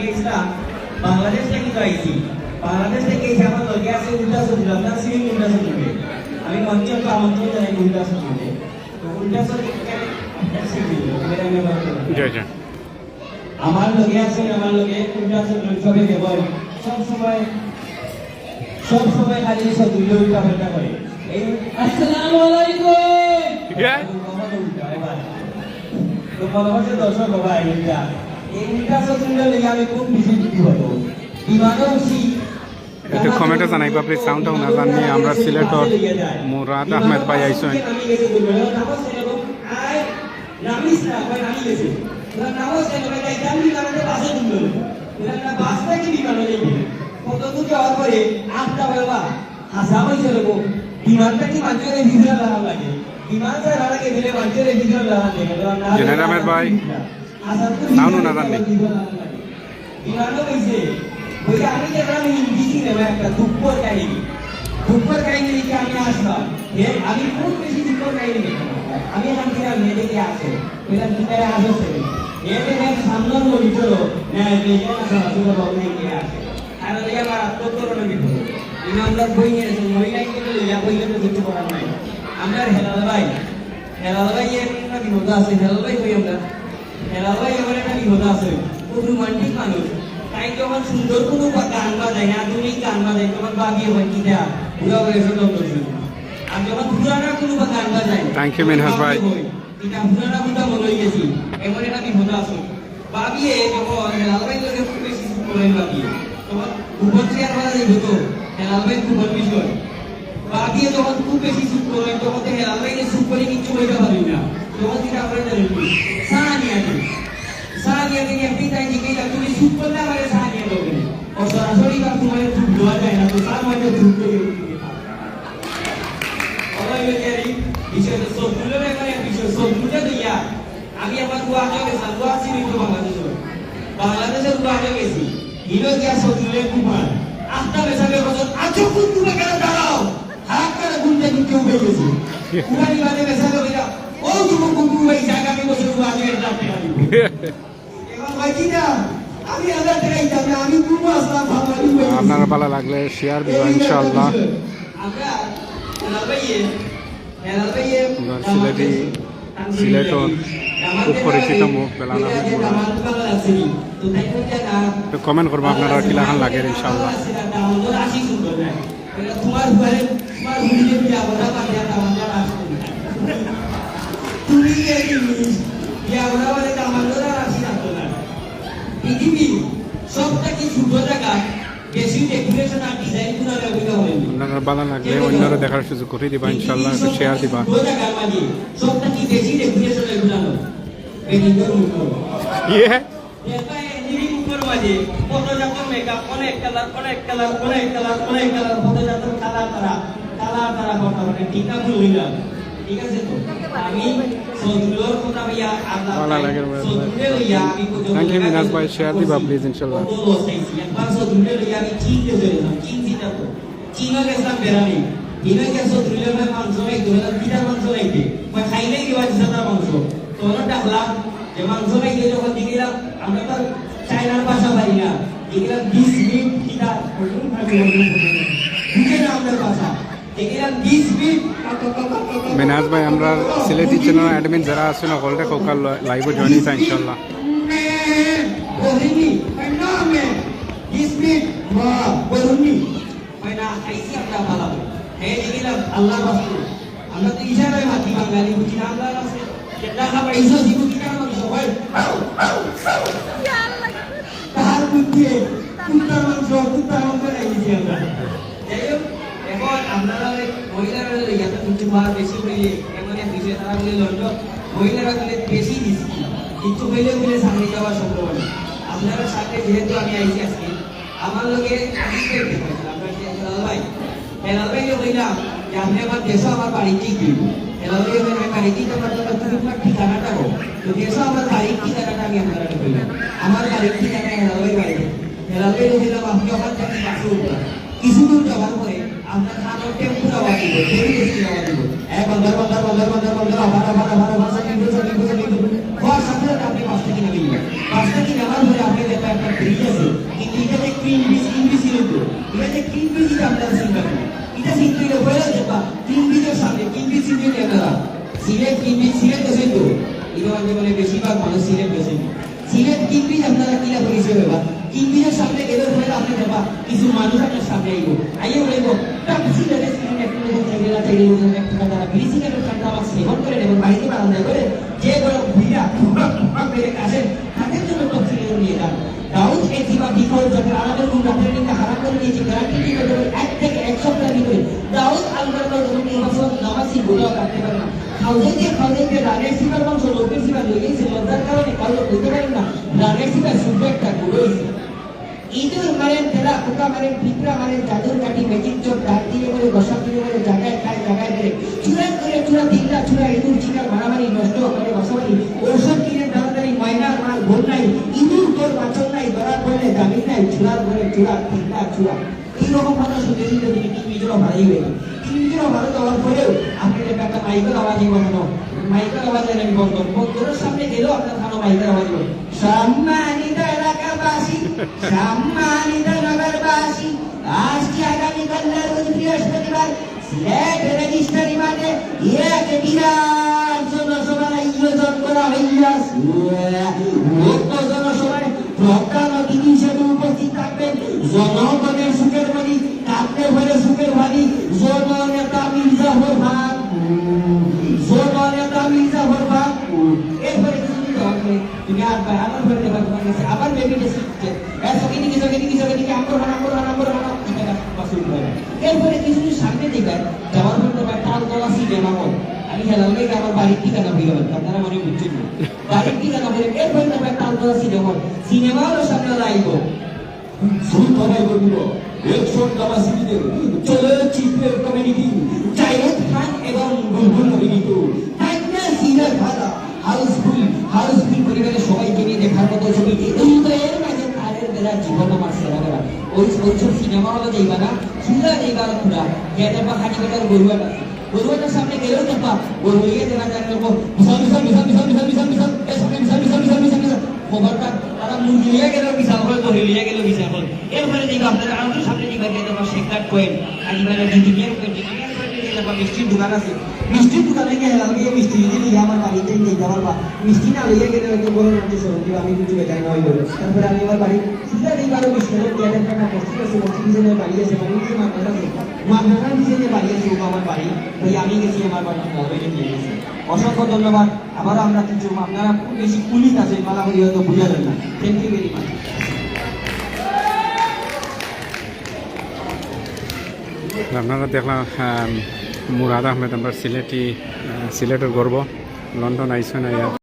আমি ইসলাম বাংলাদেশ থেকে তো আইছি বাংলাদেশ থেকে এসে আমার লগে আছে উল্টা সদুল আপনার সিভিল উল্টা সদুলে আমি মঞ্চে তো আমন্ত্রণ জানাই উল্টা সদুলে তো উল্টা সদুল আমার লগে আছে আমার লগে উল্টা সদুল সবে দেবল সব সময় খালি সদুলে উল্টা পাল্টা করে এই আসসালামু আলাইকুম তো ভালোবাসে দর্শক বাবা এইটা এই উল্টা সদুলে লেগে আমি খুব বেশি খুশি হতো বিমানও উঠি একটু কমেন্টে জানাইব আপনি সাউন্ডটাও না জানি আমরা সিলেটর মুরাদ আহমেদ ভাই আইসেন জেনারেল আহমেদ ভাই সাউন্ড না জানি বলে আমি দেখলাম হিন্দি সিনেমা একটা দুঃখর কাহিনী লিখে আমি আসলাম আমি খুব বেশি দুঃখর কাহিনী আমি এখান থেকে মেয়ে দেখে আসে বললাম ভিতরে আসছে এর দেখে সামনের মনিটর আর দেখে আমার আত্মকরণের বিপদ ইমামদার বই নিয়েছে মহিলা কিন্তু বইলে তো কিছু করার নাই আমরা হেলাল ভাই এর একটা বিপদ আছে হেলাল ভাই বই আমরা হেলাল ভাই এমন একটা বিপদ আছে খুব রোমান্টিক মানুষ তাই যখন সুন্দর কোনো গান বাজায় না আধুনিক গান বাজায় তখন বাবিয়ে হয় কি দেয়া পুরো বয়সে দপ্তর আর যখন পুরানা কোনো গান বাজায় থ্যাংক ইউ মিনহাজ ভাই এটা পুরানা কোনটা মনে হয়ে গেছি এমন একটা বিপদ আছে বাবিয়ে যখন লালবাই লোকে খুব বেশি করেন বাবিয়ে তখন উপর চেয়ার বাজা যাইব তো লালবাই খুব বিষয় বাবিয়ে যখন খুব বেশি সুখ করেন তখন লালবাইকে সুখ করে কিচ্ছু বইতে পারি না তখন যেটা আমরা জানি সাহায্য দিয়ে আপনি তাই জিজ্ঞেস তুমি সুখ করলে আমার সাহায্য করবেন ও সরাসরি বা তোমার সুখ দেওয়া যায় না তো তার মধ্যে সুখ করে বিষয়টা সবগুলোর এখানে বিষয় সবগুলো দিয়া আমি আমার গুয়াহাটি গেছিলাম গুয়াহাটি কিন্তু বাংলাদেশের গুয়াহাটি গেছি হিরো দিয়া সবগুলোর কুমার আটটা বেসাবে বছর আজও খুব তুমি কেন দাঁড়াও হাত করে গুনতে গুনতে উঠে গেছি কুমারি বাদে বেসাবে হইয়া ও তুমি কুকু ভাই আগামী বছর গুয়াহাটি এর রাখতে পারিব আপনার ভালো লাগলে শেয়ার দিব ইনশাআল্লাহ সিলেটর খুব পরিচিত মুখ বেলাল আহমেদ তো কমেন্ট করবো আপনারা কিলাখান লাগে ইনশাআল্লাহ পৃথিবী সবটাকে ছোট জায়গা বেশি ডেকোরেশন আর ডিজাইন গুলো ব্যবহৃত হয় আপনারা ভালো লাগলে অন্যরা দেখার সুযোগ করে দিবা ইনশাআল্লাহ একটু শেয়ার দিবা সবটাকে বেশি ডেকোরেশন এগুলো এই নিন্দর মুখ ইয়ে এটা এনিমি মুখের মাঝে ফটোজাত মেকআপ অনেক কালার ফটোজাত কালার কথা বলে ঠিক না ভুল হইলা ঠিক আছে তো আমি সদুলোর কথা ভাইয়া আল্লাহ সদুলে লইয়া আমি থ্যাংক ইউ মিনাজ ভাই শেয়ার দিবা প্লিজ ইনশাআল্লাহ একবার সদুলে লইয়া আমি চিনতে যাইলাম চিন্তা তো চিনা গেছিলাম বেরানি দিনে গেছো সদুলে ভাই মাংস খাইতে না পিঠার মাংস খাইতে মই খাই নাই দিবা সাদা মাংস তো ওরা ডাকলাম যে মাংস খাইতে যখন দিলাম আমরা তো চাইনার ভাষা পারি না দিলাম 20 মিনিট পিঠা কোন ভাবে বুঝে না আমাদের ভাষা মিনাজ ভাই আমরা সিলেটি চ্যানেল অ্যাডমিন যারা আছেন সকলকে কাল লাইভে জয়েন হইতা ইনশাআল্লাহ আমরা তো ইশারায় মাতি বাঙালি বুঝি না আমরা আছে যেটা খাবার ইসো জীবন কি কারণ সবাই তার বুদ্ধি কুত্তার মাংস রাখি আমরা যাই হোক এখন আপনারা মহিলারা ইয়াতে কিন্তু বার বেশি হইলে এমন এক বিষয় তারা বলে লন্ড মহিলারা বলে বেশি দিচ্ছি কিন্তু হইলে বলে সামনে যাওয়া সম্ভব না আপনারা সাথে যেহেতু আমি আইসি আজকে আমার লোকে হেলাল ভাই কইলাম যে আপনি আমার দেশ আমার বাড়ি ঠিক দিব হেলাল ভাই আমার বাড়ি ঠিক আমার তোমার ঠিকানাটা হোক তো দেশ আমার বাড়ির ঠিকানাটা আমি আপনারা কইলাম আমার বাড়ির ঠিকানা হেলাল ভাই বাড়ি হেলাল ভাই কইলাম আপনি আমার কাছে বাসে উঠবেন কিছু দূর যাওয়ার পরে আপনার খানোর টেম্পু যাওয়া দিব দেরি বেশি যাওয়া দিব আবার ভাষা কিন্তু হওয়ার সাথে সাথে আপনি বাসটা কিনে নিবেন বাসটা কিনে নেওয়ার পরে আপনি দেখবেন একটা ব্রিজ আছে পরিচয় হইবা কিংবিজের সামনে গেলে হলে আপনি যাবা কিছু মানুষ আপনার সামনে আইব আইও বলব টাপসি ধরে সিনেমা একটু চাইলেলা চাইলে একটা তারা বিড়ি সিগারেট খান আমার সেবন করে এবং বাড়িতে বারান্দায় করে যে বড় ভিড়া মেরে কাছেন তাদের জন্য টক্সি নিয়ে যান দাউদ এই দিবা বিকল যখন আলাদা কোন রাতের দিনটা হারাম করে দিয়েছে গ্যারান্টি দিয়ে দেবে 1 থেকে 1 সপ্তাহ ভিতরে দাউদ আলমার যখন এই বছর নামাজি গোলাও কাটতে পারে না খাওয়াইতে রানের সিবার মাংস লোকের সিবার লইয়েছে লজ্জার কারণে কারো বলতে পারেন না রানের সিবার শুধু একটা গুলো হয়েছে ইঁদুর মারেন তেলা পোকা মারেন পিঁপড়া মারেন জাদুর কাঠি ম্যাজিক চোর ডাক দিয়ে বলে বসা দিয়ে বলে জায়গায় খায় জায়গায় বেড়ে চূড়া তিনটা চূড়া ইঁদুর চিকার মারামারি নষ্ট করে বসাবারি ওষুধ কিনে দাঁড়াদারি ময়নার মাল ভোট নাই ইঁদুর তোর বাচন নাই ধরা পড়লে জামিন নাই চূড়ার ঘরে চূড়া তিনটা চূড়া এইরকম কথা শুনতে শুনতে তিনি নিজেরও ভালোই হয়ে নিজেরও ভালো দেওয়ার পরেও আপনার একটা মাইকের আওয়াজই বসানো মাইকের আওয়াজ আমি বন্ধুর সামনে গেলেও আপনার থানো মাইকের আওয়াজ বলো সম্মানিত এলাকাবাসী সম্মানিত নগরবাসী আজকে আগামীকাল রোজ বৃহস্পতিবার সিলেট রেজিস্ট্রারি মাঠে এক বিরাট জনসভার আয়োজন করা হইয়াছে উক্ত জনসভায় প্রধান অতিথি হিসেবে উপস্থিত থাকবেন জনগণের সুখের বাণী কাঁদতে হলে সুখের বাণী জননেতা মির্জাফর ভাগ জননেতা মির্জাফর ভাগ এরপরে তুমি আর ভাই আমার ঘরে দেবা তোমার কাছে আবার বেবিটা শিখছে সকিনি আম্বর হানা পাসুল করে এরপরে কিছু সামনে দিবেন যাওয়ার পর ভাই তাল গলা সিনেমা হল আমি হেলাল ভাই আমার বাড়ির ঠিকানা বলে গেলাম আপনারা মনে বুঝছেন না বাড়ির ঠিকানা বলে এরপরে ভাই তাল গলা সিনেমা হল সামনে লাইব শুরু করে বলব একশো কাপাসিটিতে চলে চিপের কমিউনিটি জায়েদ খান এবং বুলবুল অভিনীত টাইমটা সিনার ভাড়া হাউসফুল পরিবারের সবাইকে নিয়ে দেখার মতো ছবি এর মাঝে তারের বেলা জীবন আমার সেরা বেলা ওই সব সিনেমা হলো যাইবা না সুন্দর যাইবা খুঁড়া গেটের পা হাঁটি বেটার গরুয়াটার সামনে গেলেও দেখবা গরু হয়ে দেখা যায় খবরটা তারা মুরগি লিয়ে গেল বিশাল করে ধরে লিয়ে গেল বিশাল করে এরপরে দেখবা আপনারা আমাদের সামনে দিবা গেলে শেখার কয়েন আলিবারের ইঞ্জিনিয়ার মিষ্টির দোকান আছে মিষ্টির দোকানে গিয়ে হেলাল গিয়ে মিষ্টি যদি নিয়ে আমার বাড়িতে নিয়ে যাওয়ার বা মিষ্টি না লইয়া গেলে হয়তো বড় রাজ্য সরঞ্জি আমি কিছু বেটাই নয় বলে তারপরে আমি আমার বাড়ি সিধা এইবারও মিষ্টি পেয়ারের একটা মসজিদ আছে মসজিদ ডিজাইনের বাড়ি আছে বাড়ি নিচে মাদ্রাসার ডিজাইনের বাড়ি আছে আমার বাড়ি ওই আমি গেছি আমার বাড়ি মোবাইলে নিয়ে গেছি অসংখ্য ধন্যবাদ আবারও আমরা কিছু আপনারা খুব বেশি পুলিশ আছে মালামারি হয়তো বুঝা যায় না থ্যাংক ইউ ভেরি মাচ আপনারা দেখলাম মুরাদ আহমেদ আমরা সিলেটের গর্ব লন্ডন আইসন